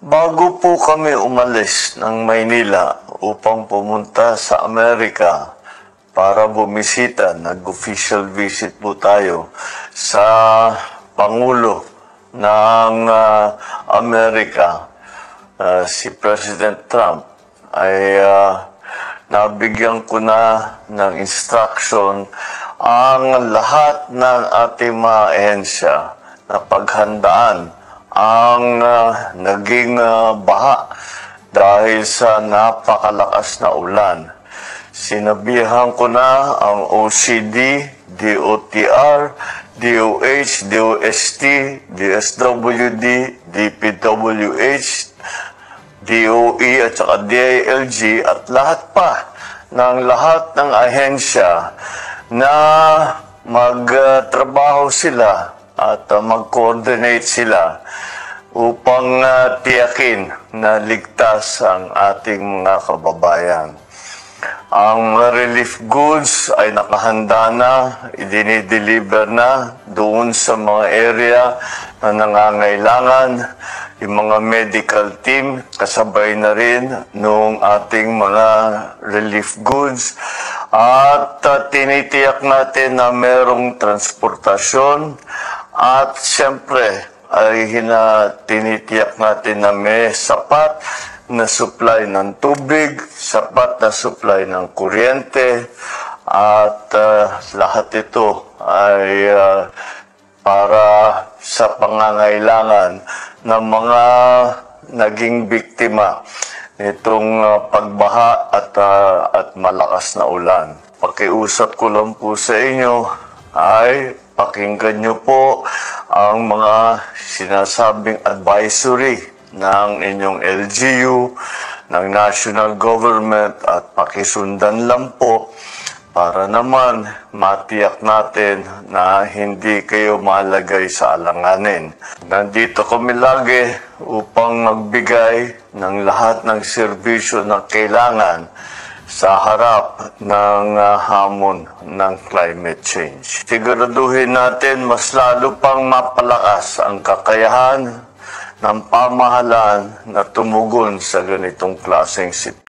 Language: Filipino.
Bago po kami umalis ng Maynila upang pumunta sa Amerika para bumisita, nag-official visit po tayo sa Pangulo ng Amerika, si President Trump, ay nabigyan ko na ng instruction ang lahat ng ating mga ahensya na paghandaan ang naging baha dahil sa napakalakas na ulan. Sinabihan ko na ang OCD, DOTR, DOH, DOST, DSWD, DPWH, DOE at saka DILG at lahat pa ng lahat ng ahensya na magtrabaho sila at mag-coordinate sila upang tiyakin na ligtas ang ating mga kababayan. Ang relief goods ay nakahanda na, idinideliver na doon sa mga area na nangangailangan. Yung mga medical team, kasabay na rin nung ating mga relief goods. At tinitiyak natin na merong transportasyon. At siyempre, ay tinitiyak natin na may sapat na supply ng tubig, sapat na supply ng kuryente, at lahat ito ay para sa pangangailangan ng mga naging biktima nitong pagbaha at malakas na ulan. Pakiusap ko lang po sa inyo ay pakinggan nyo po ang mga sinasabing advisory ng inyong LGU, ng national government at pakisundan lang po para naman matiyak natin na hindi kayo malagay sa alanganin. Nandito kami lagi upang magbigay ng lahat ng serbisyo na kailangan sa harap ng hamon ng climate change. Siguraduhin natin mas lalo pang mapalakas ang kakayahan ng pamahalaan na tumugon sa ganitong klaseng sitwasyon.